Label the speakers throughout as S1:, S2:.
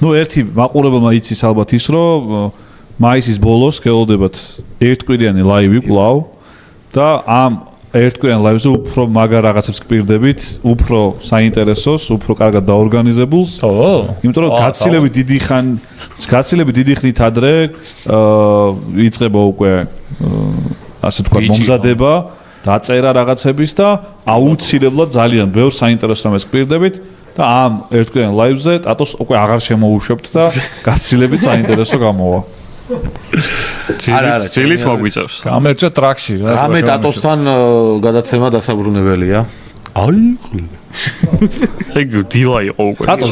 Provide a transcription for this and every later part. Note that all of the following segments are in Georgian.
S1: ნუ ერთი მაყურებელმა იცის ალბათ ის რომ მაისის ბოლოს გელოდებათ ერთკვირიანი ლაივი კვლავ და ამ ერთკვირიან ლაივზე უფრო მაგარ რაღაცებს გპირდებით, უფრო საინტერესოს, უფრო კარგად დაორგანიზებულს. იმიტომ რომ გაცილებით დიდი ხნით ადრე იწყება უკვე ასე თქვა მომზადება, დაწერა რაღაცების და აუცილებლად ძალიან ბევრ საინტერესო რამეს გპირდებით და ამ ერთკვირიან ლაივზე ტატოს უკვე აღარ შემოუშვებთ და გაცილებით საინტერესო გამოვა.
S2: ძილის მოგვიწევს.
S3: გამერჯა ტრაქში რა.
S4: გამე ტატოსთან გადაცემა დასაბრუნებელია. აი.
S2: ეგ დილა იყო უკვე.
S1: ტატოს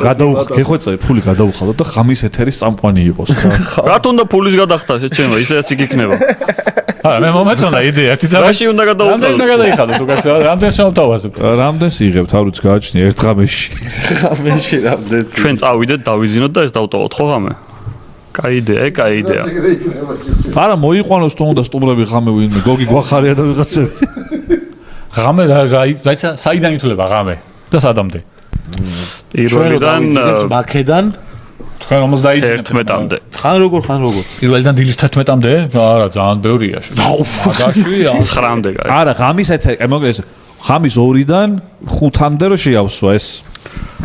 S1: გეხვეწე ფული გადაუხალოთ და ხამის ეთერის წამყვანი იყოს რა.
S2: რატომ და ფულის გადახდა შეჩემა, ისეც იქ იქნება.
S3: არა, მე მომეწონა იდეა, ერთი
S2: რაში უნდა გადაუხალოთ?
S3: რამდენი უნდა გადაიხადოთ უკაცრავ, რამდენს შემოვთავაზებთ?
S1: რამდენს იღებთ, არ ვიცი, გააჩნია ერთ ღამეში.
S4: ღამეში რამდენს?
S2: ჩვენ წავიდეთ, დავიზინოთ და ეს დავტოვოთ ხო ღამე? კაი იდეა.
S1: არა, მოიყვანოს თუ უნდა სტუმრები ღამე ვინმე, გოგი გვახარია და ვიღაცები.
S3: ღამე რაიცა საიდან ითვლება ღამე და სადამდე?
S2: პირველიდან
S4: მაქედან
S3: თქვენ რომელს დაიწყეთ
S2: 11-მდე.
S4: ხან როგორ?
S3: პირველიდან დილის 11-მდე? არა, ძალიან ბევრია. მაგაში
S2: 9-მდე კაი.
S1: არა, ღამის ეთერი, მოგეს ღამის 2-დან 5-მდე რო შეავსვა ეს.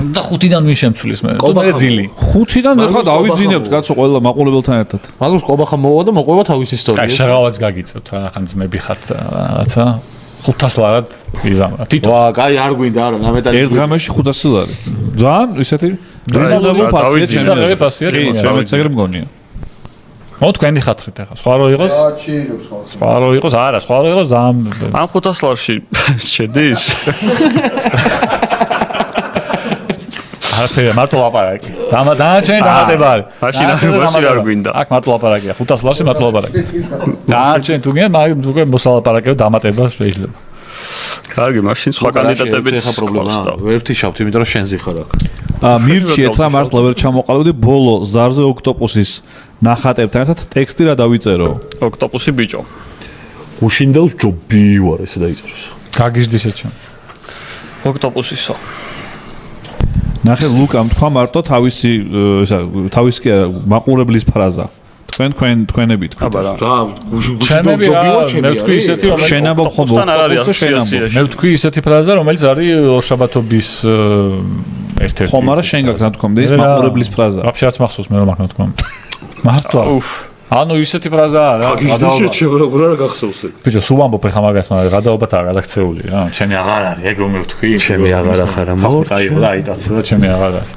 S3: და 5-დან ვინ შემცვლის მე? მე ძილი.
S1: 5-დან ახლა დავიძინებთ კაცო ყველა მაყურებელთან ერთად.
S4: მაგას ყობახა მოვა და მოყვება თავის ისტორიას.
S3: კაი, შეღავაც გაგიწევთ რა, ხან ძმები ხართ რაღაცა. 500 ლარად იზამრა. თვითონ.
S4: ვა, კაი, არ გვინდა არა, ნამეტად.
S1: ერთ ღამეში 500 ლარი. ძალიან ისეთი რეზონებულ ფასია ჩემი. ჩემიც ეგრე მგონია.
S3: თქვენი ხათრით ახლა. სხვა რო იყოს? სხვა რო იყოს, არა, სხვა რო იყოს ძალიან.
S2: ამ 500 ლარში შედის?
S3: არაფერი, მარტო ლაპარაკი. დანარჩენი დამატება არის.
S2: მაშინ ახლა არ გვინდა.
S3: აქ მარტო ლაპარაკია, 500 ლარში მარტო ლაპარაკი. დანარჩენი თუ გინდა, მაგ უკვე მოსალაპარაკეო დამატება შეიძლება.
S2: კარგი, მაშინ სხვა კანდიდატებიც
S4: ხა პრობლემაა. ვერ ვთიშავთ, იმიტომ რომ შენზე ხარ აქ.
S1: მირჩი ეთრა მართლა ვერ ჩამოყალიბდი ბოლო ზარზე ოქტოპუსის ნახატებთან ერთად ტექსტი რა დავიწერო.
S2: ოქტოპუსი ბიჭო.
S4: უშინდელს ჯობი ვარ ესე დაიწეროს.
S3: გაგიჟდი შეჩემ.
S2: ოქტოპუსისო.
S1: ნახე ლუკამ თქვა მარტო თავისი თავისი მაყურებლის ფრაზა. თქვენები თქვა.
S4: რა,
S3: ჩემები მე ვთქვი ისეთი რომ
S1: შენაბო ხომ
S3: მე ვთქვი ისეთი ფრაზა რომელიც არის ორშაბათობის ერთ-ერთი.
S1: ხომ არა შენ გაქვს ნათქვამდი ის მაყურებლის ფრაზა.
S3: ვაფშე არც მახსოვს მე რომ აქ ნათქვამდი. მართლა. ანუ ისეთი ფრაზაა რა.
S4: გადაობა. ჩემ როგორ არ გახსოვს ეგ.
S3: ბიჭო, სულ ამბობ ხა მაგას, მაგრამ გადაობათაა გადაქცეული რა. ჩემი აღარ არის, ეგ რომ მე ვთქვი.
S4: ჩემი აღარ ახარა მოვ.
S3: აი, დაიტაცე და ჩემი აღარ არის.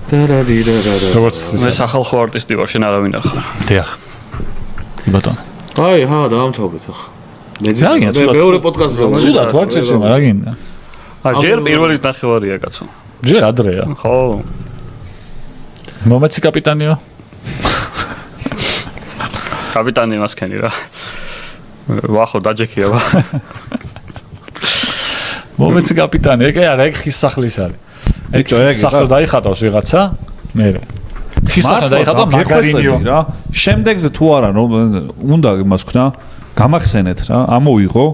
S3: როგორც
S2: მე სახალხო არტისტი ვარ, შენ არავინ არ ხარ.
S3: დიახ. ბატონო.
S4: აი, დაამთავრეთ ახლა.
S3: მე
S4: მეორე პოდკასტზე ვარ.
S3: სულად ვარ შეჩემა რა გინდა?
S2: ჯერ პირველი ნახევარია კაცო.
S3: ჯერ ადრეა.
S2: ხო.
S3: მომეცი კაპიტანიო.
S2: კაპიტანი მასქენი რა. ვახო დაჯექია ვა.
S3: მომეცი კაპიტანი, ეგ არა, ეგ ხის სახლის არის. ეგ სახსო დაიხატავს ვიღაცა? მე. ხის სახლა დაიხატა მაგარინიო
S1: რა. შემდეგზე თუ არა რომ უნდა იმას ვქნა, გამახსენეთ რა, ამოიღო.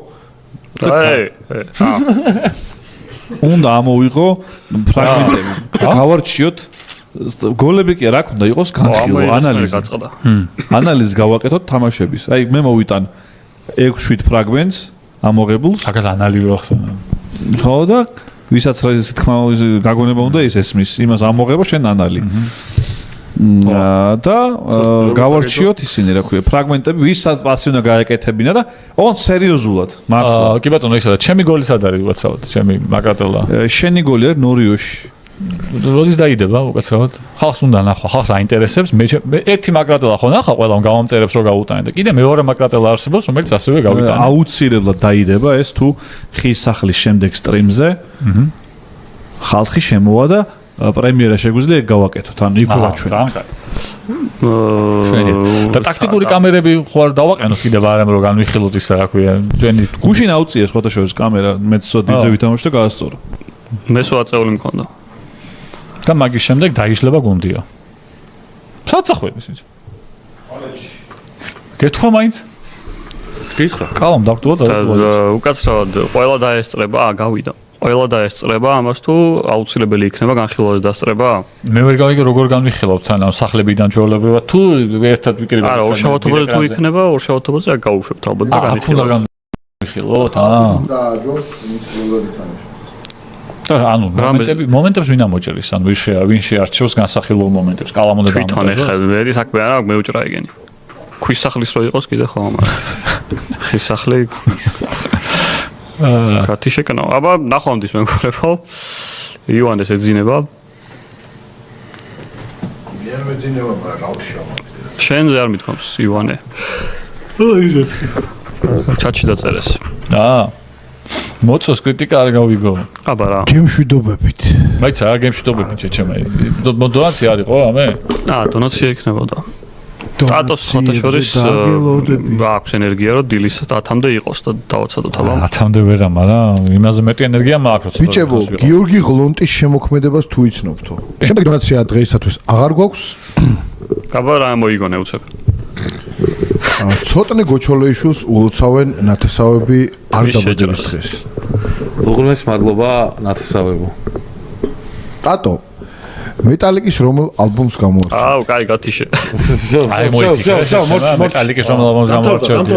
S1: უნდა ამოიღო ფრაგმენტები. გავარჩიოთ გოლები კი რა ქონდა იყოს განხილვა ანალიზი. ანალიზი გავაკეთოთ თამაშების. აი მე მოვიტან 6-7 ფრაგმენტს ამოღებულს.
S3: აქაც ანალიზი ვახსენე.
S1: ხო და ვისაც რა ისე თქმა გაგონება უნდა ის ესმის, იმას ამოღებო შენ ანალი. და გავარჩიოთ ისინი რა ქვია ფრაგმენტები ვისაც პასი უნდა გაეკეთებინა და ოღონდ სერიოზულად მართლა.
S3: კი ბატონო ისაა, ჩემი გოლი სად არის უკაცრავად, ჩემი მაკრატელა.
S1: შენი გოლი არის ნორიოში.
S3: როდის დაიდება უკაცრავად? ხალხს უნდა ნახვა, ხალხს აინტერესებს. მე ერთი მაკრატელა ხო ნახა ყველამ გავამწერებს რომ გავუტანე და კიდე მეორე მაკრატელა არსებობს რომელიც ასევე გავიტანე.
S1: აუცილებლად დაიდება ეს თუ ხის სახლის შემდეგ სტრიმზე. ხალხი შემოვა და პრემიერა შეგვიძლია ეგ გავაკეთოთ, ანუ იქ ვაჩვენოთ.
S3: და ტაქტიკური კამერები ხო არ დავაყენოთ კიდევ არამ რომ განვიხილოთ ისა რა ქვია. ჩვენი
S1: გუშინ აუწიეს ფოტოშოპის კამერა, მეც სოდიძე ვითამაშე და გაასწორო.
S2: მე სულ აწეული მქონდა.
S3: და მაგის შემდეგ დაიშლება გუნდია. საცახვედის ის. გეთქვა მაინც?
S4: გითხრა.
S3: კალამ დაგტუა და
S2: უკაცრავად ყველა დაესწრება, გავიდა. ყველა დაესწრება ამას თუ აუცილებელი იქნება განხილვაზე დასწრება?
S3: მე ვერ გავიგე როგორ განვიხილავთ თან ამ სახლებიდან ჩვეულებრივად თუ ერთად ვიკრიბებთ.
S2: არა, ორშაბათობაზე თუ იქნება, ორშაბათობაზე აქ გავუშვებთ ალბათ და განიხილავთ.
S3: განვიხილოთ,
S5: დააჯობს ინსტრუმენტებთან.
S3: და ანუ მომენტებს ვინ ამოჭრის, ანუ ვინ შეარჩევს განსახილულ მომენტებს, კალამონდა და
S2: თვითონ ეხლა მე საქმე არა, მეუჭრა იგენი. ქვის სახლის რო იყოს კიდე ხო, მაგრამ ხის სახლი კათი შეკნო. აბა ნახვამდის მეგობრებო. ივანეს ეძინება.
S5: მე არ მეძინება, მაგრამ გავშავა.
S2: შენზე არ მithkoms ივანე.
S4: ისეთ.
S2: ჩატში დაწერეს.
S3: მოწოს კრიტიკა არ გავიგო.
S2: აბა რა.
S5: გემშვიდობებით.
S3: მაიცა რა გემშვიდობები ჩეჩემაი. დონაცია არის ხო ამე?
S2: დონაცია იქნებოდა. ტატოს ფოტოშორის აქვს ენერგია რომ დილის 10-მდე იყოს და დავაცადოთ აბა.
S3: 10-მდე ვერა, მაგრამ იმაზე მეტი ენერგია მაქვს.
S5: ბიჭებო, გიორგი ღლონტის შემოქმედებას თუ იცნობთო? შემდეგ დონაცია დღეისათვის აღარ გვაქვს.
S2: აბა რა მოიგონე უცებ.
S5: ცოტნე გოჩოლეიშვილს ულოცავენ ნათესავები არ დაბადების დღეს.
S4: უღრმეს მადლობა ნათესავებო.
S5: ტატო მეტალიკის რომელ ალბომს გამოარჩევთ?
S2: აუ, კაი, გათიშე.
S3: აი მეტალიკის რომელ ალბომს გამოარჩევთ?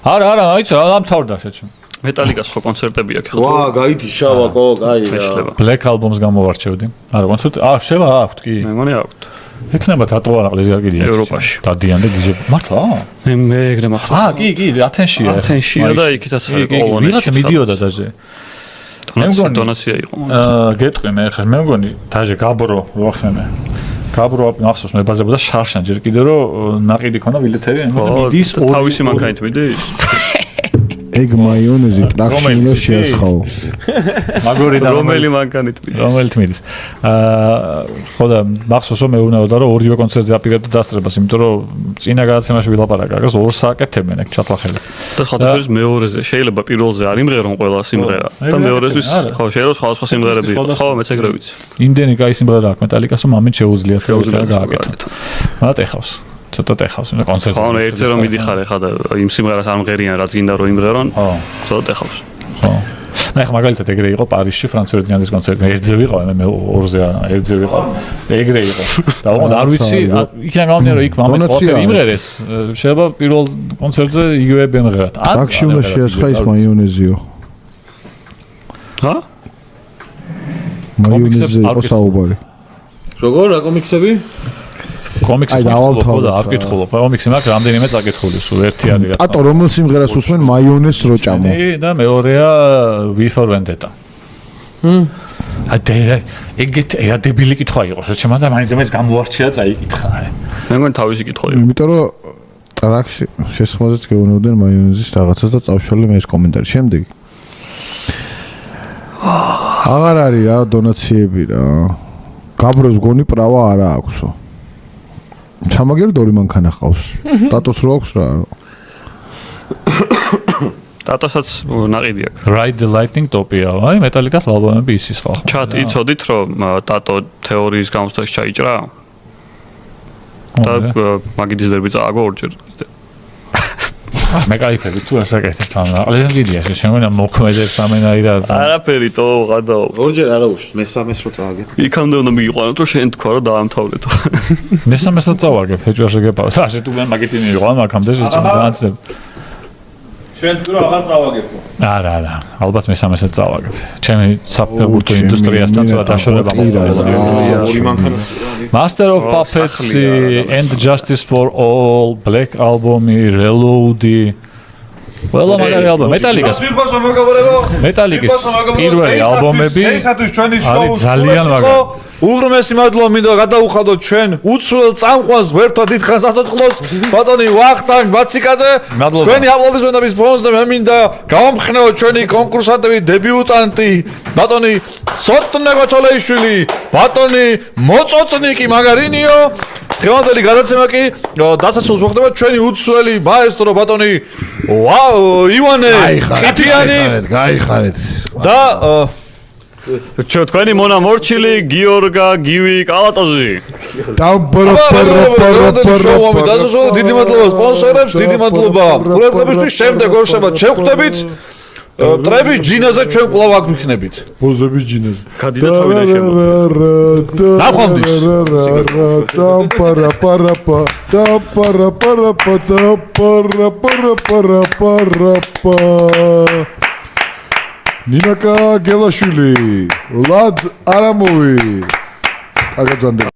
S3: არა, აიცა რა დამთავრდა შეჩემ.
S2: მეტალიკას ხო კონცერტები აქვს ხო?
S4: ვა, გაითიშა ვაკო, კაი რა.
S3: Black Album-ს გამოვარჩევდი. არა, კონცერტი. შევა აქვთ კი.
S2: მე მგონი აქვთ.
S3: ეკნება დატოვა რაღაცა კიდე
S2: ევროპაში.
S3: დადიან და გიჟე. მართლა?
S2: მე ეგრე მახსოვს.
S3: კი, ათენშია.
S2: ათენშია და იქითაც პოლონეთში.
S3: ვიღაცა მიდიოდა დაჟე.
S2: დონაცია იყო.
S3: გეტყვი მე ხა მე მგონი დაჟე გაბრო ვახსენე. გაბრო მახსოვს მე ბაზებოდა შარშან ჯერ კიდე რომ ნაყიდი ქონა ვილეთერი მიდის
S2: თავისი მანქანით მიდის.
S5: ეგ მაიონეზი ტრაქშინოს შეასხაო.
S3: მაგორი და
S2: რომელი მანქანით მიდის?
S3: რომელით მიდის? ხო და მახსოვს რომ მეუბნებოდა რომ ორივე კონცერტზე აპირებდა დასწრებას, იმიტომ რომ წინა გადაცემაში ვილაპარაკა, გას 2 სააკეთებენ ეგ ჩათვალხელი.
S2: და სხვადასხვა მეორეზე შეიძლება პირველზე არ იმღერონ ყველა სიმღერა და მეორეზთვის ხო შეიძლება სხვა სიმღერები იყოს. ხო მეც ეგრე ვიცი.
S3: იმდენი კაი სიმღერა აქვს მეტალიკას რომ ამით შეუძლიათ გააკეთო. მაგრამ ეხავს. ცოტა ეხავს მე კონცერტზე.
S2: ხო, ერთზე რომ მიდიხარ ეხლა და იმ სიმღერას არ მღერიან, რაც გინდა რომ იმღერონ. ხო. ცოტა ეხავს.
S3: ხო. მე ხა მაგალითად ეგრე იყო პარიზში ფრანცუელი დიანის კონცერტი. ერთზე ვიყავ, მე 2-ზე არა, ერთზე ვიყავ. ეგრე იყო. და უბრალოდ არ ვიცი, იქიდან გამომდინარე რომ იქ მომენტ ყოველთვის იმღერეს. შეიძლება პირველ კონცერტზე იგივე ბემღერათ.
S5: ტრაქში უნდა შეასხაის მაიონეზიო.
S2: ჰა?
S5: მაიონეზზე იყო საუბარი.
S4: როგორ რა კომიქსები?
S3: კომიქსი და არ კითხულობ. კომიქსი მაქვს რამდენიმე წაკითხული, სულ ერთი არის რა.
S5: ატო რომელ სიმღერას უსმენ მაიონეზს რო ჭამო?
S3: და მეორეა V for Vendetta. ეგეთ დებილი კითხვა იყო, შეჩემა და მაინც მეც გამოარჩია წაიკითხა.
S2: მე მგონი თავისი კითხვა იყო.
S5: იმიტომ რომ ტრაქში შესხმაზეც გეუბნებოდნენ მაიონეზის რაღაცას და წავშალე მე ეს კომენტარი. შემდეგი. აღარ არის რა დონაციები რა. გაბროს გონი პრავა არა აქვსო. ჩამაგერ დორი მანქანა ხავს. ტატოს რო აქვს რა.
S2: ტატოსაც ნაყიდი აქვს.
S3: Ride the Lightning Topia. აი მეტალიკას ალბომები ისის ხო.
S2: ჩატ იცოდით რომ ტატო თეორიის გამოცდაში ჩაიჭრა? და მაგიდის დერბი წააგო ორჯერ.
S3: მე кайფები თუ ასაკეთებ ამ აყლიდან გიდია შემონა მოქმედებს ამენაირად.
S2: არაფერი თო გადაო.
S4: ორჯერ არა უშ, მესამეს რო წააგებ.
S2: იქამდე უნდა მიიყვანოთ რომ შენ თქვა რომ დაამთავრეთო.
S3: მესამესაც წავაგებ, ფეჭვაში გეპავ. ასე თუ მე მაგითი მიიყვან, მაგამდე შეჭამდანცდებ.
S1: შენ თუ რა აღარ წავაგებო?
S3: არა, ალბათ მესამესაც წავაგებ. ჩემი საფეხბურთო ინდუსტრიასთან ცოტა დაშორება მოხდა.
S4: ორი მანქანას.
S3: Master of Puppets and Justice for All, Black Album, Reload. ყველა მაგარი ალბომი. მეტალიკის პირველი ალბომები არის ძალიან მაგარი.
S1: უღრმესი მადლობა მინდა გადაუხადოთ ჩვენ უცვლელ წამყვანს ვერთვა დიდხან სათოცხლოს ბატონი ვახტანგ ბაციკაძე. თქვენი აპლოდისმენტების ფონზე მე მინდა გავამხნევოთ ჩვენი კონკურსანტები, დებიუტანტი ბატონი სოტნე გოჩოლეიშვილი, ბატონი მოწოწნიკი მაგარინიო. დღევანდელი გადაცემა კი დასასრულს მოხდება ჩვენი უცვლელი მაესტრო ბატონი ივანე ყიფიანი.
S5: გაიხარეთ.
S1: და
S2: თქვენი მონამორჩილი გიორგა გივი კალატოზი.
S1: დიდი მადლობა სპონსორებს, დიდი მადლობა ყურადღებისთვის. შემდეგ ორშაბათს შევხვდებით. ტრების ჯინაზე ჩვენ კვლავ აქ ვიქნებით.
S5: ბოზების ჯინაზე.
S2: გადიდა თავიდან შემო.
S1: ნახვამდის.
S5: ნინაკა გელაშვილი, ლად არამოვი. კარგად ზანდება.